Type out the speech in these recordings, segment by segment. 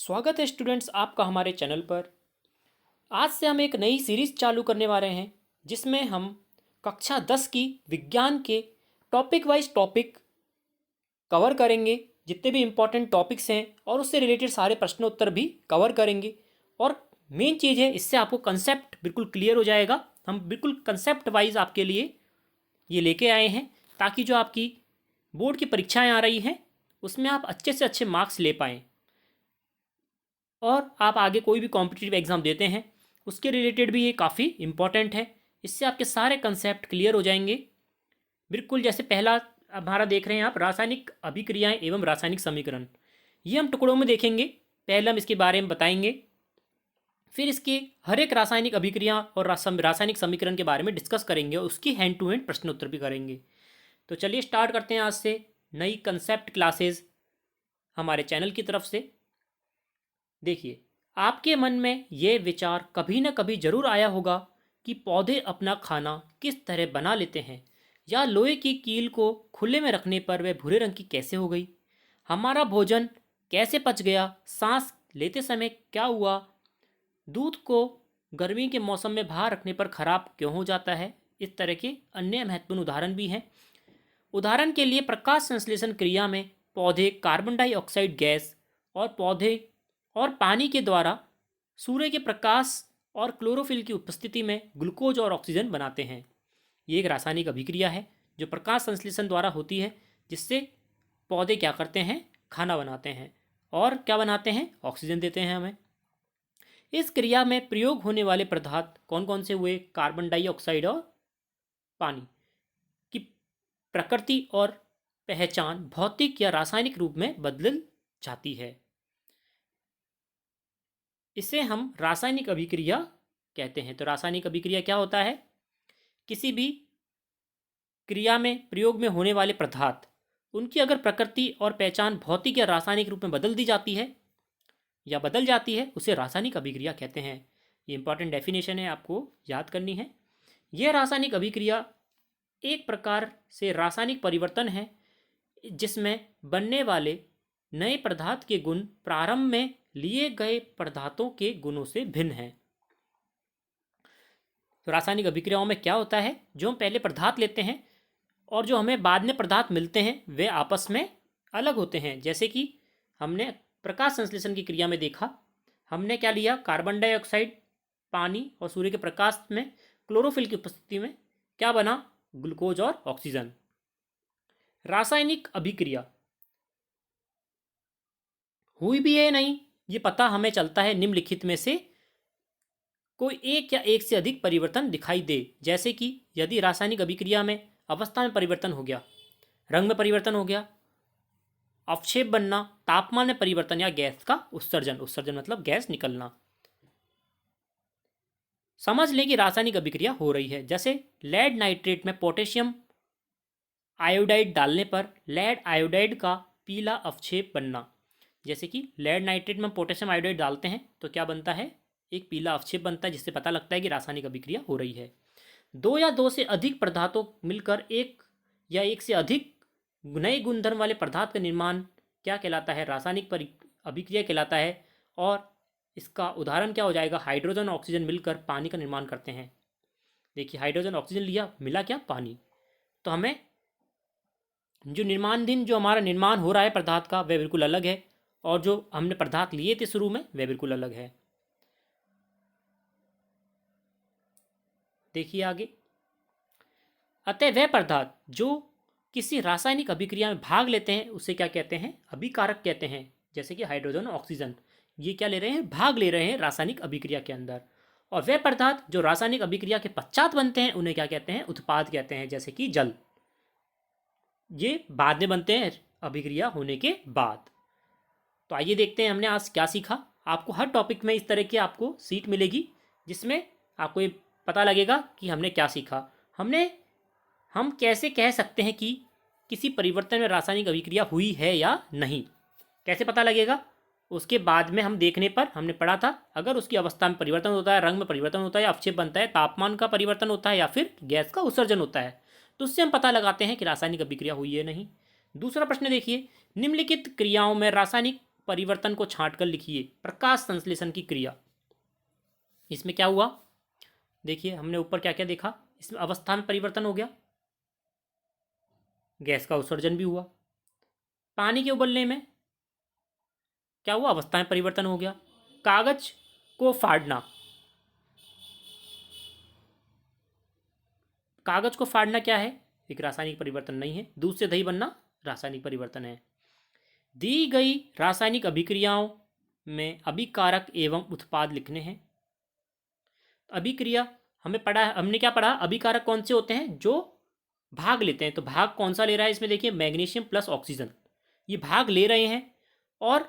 स्वागत है स्टूडेंट्स आपका हमारे चैनल पर। आज से हम एक नई सीरीज़ चालू करने वाले हैं जिसमें हम कक्षा 10 की विज्ञान के टॉपिक वाइज टॉपिक कवर करेंगे। जितने भी इम्पोर्टेंट टॉपिक्स हैं और उससे रिलेटेड सारे प्रश्न उत्तर भी कवर करेंगे। और मेन चीज़ है, इससे आपको कंसेप्ट बिल्कुल क्लियर हो जाएगा। हम बिल्कुल कंसेप्ट वाइज आपके लिए ये लेके आए हैं ताकि जो आपकी बोर्ड की परीक्षाएँ आ रही हैं उसमें आप अच्छे से अच्छे मार्क्स ले पाएँ और आप आगे कोई भी कॉम्पिटिटिव एग्ज़ाम देते हैं उसके रिलेटेड भी ये काफ़ी इम्पॉर्टेंट है। इससे आपके सारे कंसेप्ट क्लियर हो जाएंगे। बिल्कुल जैसे पहला हमारा देख रहे हैं आप, रासायनिक अभिक्रियाएं एवं रासायनिक समीकरण। ये हम टुकड़ों में देखेंगे। पहले हम इसके बारे में बताएंगे, फिर इसके हर एक रासायनिक अभिक्रिया और रासायनिक समीकरण के बारे में डिस्कस करेंगे और उसकी हैंड टू हैंड प्रश्न उत्तर भी करेंगे। तो चलिए स्टार्ट करते हैं आज से नई कंसेप्ट क्लासेस हमारे चैनल की तरफ से। देखिए, आपके मन में ये विचार कभी ना कभी जरूर आया होगा कि पौधे अपना खाना किस तरह बना लेते हैं, या लोहे की कील को खुले में रखने पर वह भूरे रंग की कैसे हो गई, हमारा भोजन कैसे पच गया, सांस लेते समय क्या हुआ, दूध को गर्मी के मौसम में बाहर रखने पर खराब क्यों हो जाता है। इस तरह के अन्य महत्वपूर्ण उदाहरण भी हैं। उदाहरण के लिए प्रकाश संश्लेषण क्रिया में पौधे कार्बन डाइऑक्साइड गैस और पौधे और पानी के द्वारा सूर्य के प्रकाश और क्लोरोफिल की उपस्थिति में ग्लूकोज और ऑक्सीजन बनाते हैं। ये एक रासायनिक अभिक्रिया है जो प्रकाश संश्लेषण द्वारा होती है, जिससे पौधे क्या करते हैं, खाना बनाते हैं और क्या बनाते हैं, ऑक्सीजन देते हैं हमें। इस क्रिया में प्रयोग होने वाले पदार्थ कौन कौन से हुए, कार्बन डाइऑक्साइड और पानी की प्रकृति और पहचान भौतिक या रासायनिक रूप में बदल जाती है। इसे हम रासायनिक अभिक्रिया कहते हैं। तो रासायनिक अभिक्रिया क्या होता है, किसी भी क्रिया में प्रयोग में होने वाले पदार्थ, उनकी अगर प्रकृति और पहचान भौतिक या रासायनिक रूप में बदल दी जाती है या बदल जाती है, उसे रासायनिक अभिक्रिया कहते हैं। ये इंपॉर्टेंट डेफिनेशन है, आपको याद करनी है। यह रासायनिक अभिक्रिया एक प्रकार से रासायनिक परिवर्तन है जिसमें बनने वाले नए पदार्थ के गुण प्रारंभ में लिए गए पदार्थों के गुणों से भिन्न हैं। तो रासायनिक अभिक्रियाओं में क्या होता है, जो हम पहले पदार्थ लेते हैं और जो हमें बाद में पदार्थ मिलते हैं वे आपस में अलग होते हैं। जैसे कि हमने प्रकाश संश्लेषण की क्रिया में देखा, हमने क्या लिया, कार्बन डाइऑक्साइड, पानी और सूर्य के प्रकाश में क्लोरोफिल की उपस्थिति में क्या बना, ग्लूकोज और ऑक्सीजन। रासायनिक अभिक्रिया हुई भी है नहीं, ये पता हमें चलता है निम्नलिखित में से कोई एक या एक से अधिक परिवर्तन दिखाई दे। जैसे कि यदि रासायनिक अभिक्रिया में अवस्था में परिवर्तन हो गया, रंग में परिवर्तन हो गया, अवक्षेप बनना, तापमान में परिवर्तन या गैस का उत्सर्जन, उत्सर्जन मतलब गैस निकलना, समझ लें कि रासायनिक अभिक्रिया हो रही है। जैसे लेड नाइट्रेट में पोटेशियम आयोडाइड डालने पर लेड आयोडाइड का पीला अवक्षेप बनना। जैसे कि लेड नाइट्रेट में पोटेशियम आयोडाइड डालते हैं तो क्या बनता है, एक पीला अवक्षेप बनता है, जिससे पता लगता है कि रासायनिक अभिक्रिया हो रही है। दो या दो से अधिक पदार्थों मिलकर एक या एक से अधिक नए गुणधर्म वाले पदार्थ का निर्माण क्या कहलाता है, रासायनिक अभिक्रिया कहलाता है। और इसका उदाहरण क्या हो जाएगा, हाइड्रोजन और ऑक्सीजन मिलकर पानी का निर्माण करते हैं। देखिए, हाइड्रोजन ऑक्सीजन लिया, मिला क्या, पानी। तो हमें जो निर्माणाधीन जो हमारा निर्माण हो रहा है पदार्थ का, वह बिल्कुल अलग है, और जो हमने पदार्थ लिए थे शुरू में वह बिल्कुल अलग है। देखिए आगे, अतः वह पदार्थ जो किसी रासायनिक अभिक्रिया में भाग लेते हैं उसे क्या कहते हैं, अभिकारक कहते हैं। जैसे कि हाइड्रोजन और ऑक्सीजन, ये क्या ले रहे हैं, भाग ले रहे हैं रासायनिक अभिक्रिया के अंदर। और वह पदार्थ जो रासायनिक अभिक्रिया के पश्चात बनते हैं उन्हें क्या कहते हैं, उत्पाद कहते हैं। जैसे कि जल, ये बाद में बनते हैं अभिक्रिया होने के बाद। तो आइए देखते हैं हमने आज क्या सीखा। आपको हर टॉपिक में इस तरह की आपको सीट मिलेगी जिसमें आपको ये पता लगेगा कि हमने क्या सीखा। हम कैसे कह सकते हैं कि किसी परिवर्तन में रासायनिक अभिक्रिया हुई है या नहीं, कैसे पता लगेगा, उसके बाद में हम देखने पर हमने पढ़ा था, अगर उसकी अवस्था में परिवर्तन होता है, रंग में परिवर्तन होता है, अवक्षेप बनता है, तापमान का परिवर्तन होता है या फिर गैस का उत्सर्जन होता है, तो उससे हम पता लगाते हैं कि रासायनिक अभिक्रिया हुई है नहीं। दूसरा प्रश्न देखिए, निम्नलिखित क्रियाओं में रासायनिक परिवर्तन को छांट कर लिखिए। प्रकाश संश्लेषण की क्रिया, इसमें क्या हुआ देखिए, हमने ऊपर क्या क्या देखा, इसमें अवस्था में परिवर्तन हो गया, गैस का उत्सर्जन भी हुआ। पानी के उबलने में क्या हुआ, अवस्था में परिवर्तन हो गया। कागज को फाड़ना, कागज को फाड़ना क्या है, एक रासायनिक परिवर्तन नहीं है। दूध से दही बनना रासायनिक परिवर्तन है। दी गई रासायनिक अभिक्रियाओं में अभिकारक एवं उत्पाद लिखने हैं। अभिक्रिया हमें पढ़ा है, हमने क्या पढ़ा, अभिकारक कौन से होते हैं, जो भाग लेते हैं। तो भाग कौन सा ले रहा है इसमें देखिए, मैग्नीशियम प्लस ऑक्सीजन, ये भाग ले रहे हैं। और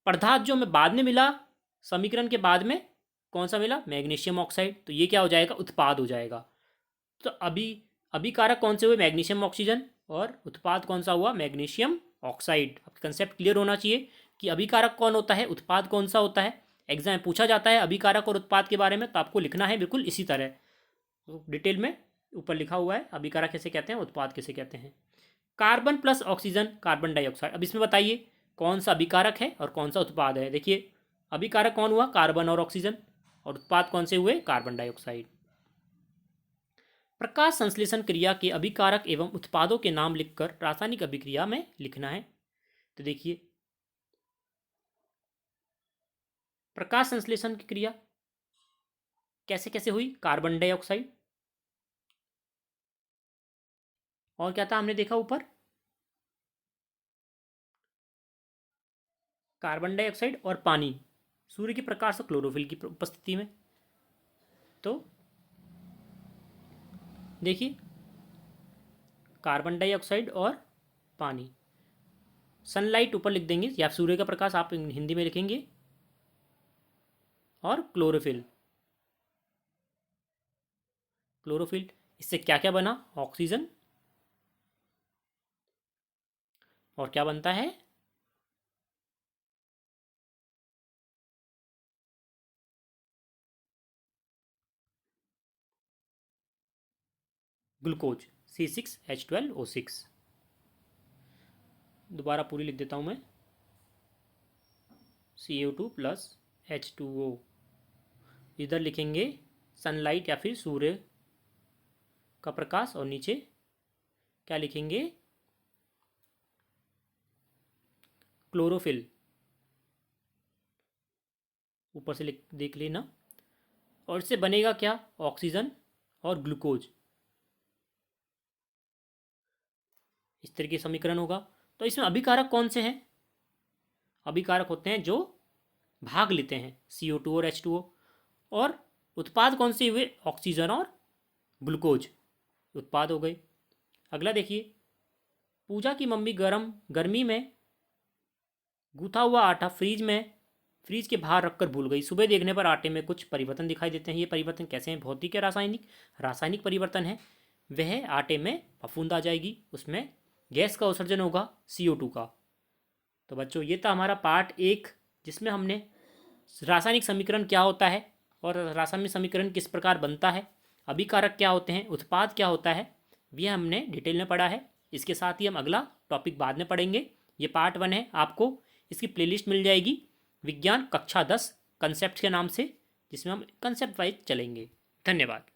पदार्थ जो हमें बाद में मिला समीकरण के बाद में, कौन सा मिला, मैग्नीशियम ऑक्साइड, तो ये क्या हो जाएगा, उत्पाद हो जाएगा। तो अभिकारक कौन से हुए, मैग्नीशियम ऑक्सीजन, और उत्पाद कौन सा हुआ, मैग्नीशियम ऑक्साइड। अब कंसेप्ट क्लियर होना चाहिए कि अभिकारक कौन होता है, उत्पाद कौन सा होता है। एग्जाम में पूछा जाता है अभिकारक और उत्पाद के बारे में, तो आपको लिखना है बिल्कुल इसी तरह, तो डिटेल में ऊपर लिखा हुआ है अभिकारक कैसे कहते हैं, उत्पाद कैसे कहते हैं। Carbon plus oxygen carbon dioxide. अब इसमें बताइए कौन सा अभिकारक है और कौन सा उत्पाद है। देखिए अभिकारक कौन हुआ, कार्बन और ऑक्सीजन, और उत्पाद कौन से हुए, कार्बन डाइऑक्साइड। प्रकाश संश्लेषण क्रिया के अभिकारक एवं उत्पादों के नाम लिखकर रासायनिक अभिक्रिया में लिखना है। तो देखिए प्रकाश संश्लेषण की क्रिया कैसे कैसे हुई, कार्बन डाइऑक्साइड, और क्या था हमने देखा ऊपर, कार्बन डाइऑक्साइड और पानी, सूर्य के प्रकाश और क्लोरोफिल की उपस्थिति में। तो देखिए कार्बन डाइऑक्साइड और पानी, सनलाइट ऊपर लिख देंगे या सूर्य का प्रकाश आप हिंदी में लिखेंगे, और क्लोरोफिल, क्लोरोफिल, इससे क्या क्या बना, ऑक्सीजन, और क्या बनता है, ग्लूकोज C6H12O6। दोबारा पूरी लिख देता हूं मैं, CO2 प्लस H2O, इधर लिखेंगे सनलाइट या फिर सूर्य का प्रकाश, और नीचे क्या लिखेंगे, क्लोरोफिल, ऊपर से देख लेना। और इससे बनेगा क्या, ऑक्सीजन और ग्लूकोज, इस तरह की समीकरण होगा। तो इसमें अभिकारक कौन से हैं, अभिकारक होते हैं जो भाग लेते हैं, CO2 और H2O। और उत्पाद कौन से हुए, ऑक्सीजन और ग्लूकोज, उत्पाद हो गए। अगला देखिए, पूजा की मम्मी गर्मी में गूथा हुआ आटा फ्रीज के बाहर रखकर भूल गई। सुबह देखने पर आटे में कुछ परिवर्तन दिखाई देते हैं। ये परिवर्तन कैसे हैं, भौतिक या रासायनिक, रासायनिक परिवर्तन है। वह आटे में फफूंद आ जाएगी, उसमें गैस का उत्सर्जन होगा CO2 का। तो बच्चों ये था हमारा पार्ट 1, जिसमें हमने रासायनिक समीकरण क्या होता है और रासायनिक समीकरण किस प्रकार बनता है, अभिकारक क्या होते हैं, उत्पाद क्या होता है, यह हमने डिटेल में पढ़ा है। इसके साथ ही हम अगला टॉपिक बाद में पढ़ेंगे। ये पार्ट 1 है, आपको इसकी प्लेलिस्ट मिल जाएगी विज्ञान कक्षा 10 कंसेप्ट के नाम से, जिसमें हम कंसेप्ट वाइज चलेंगे। धन्यवाद।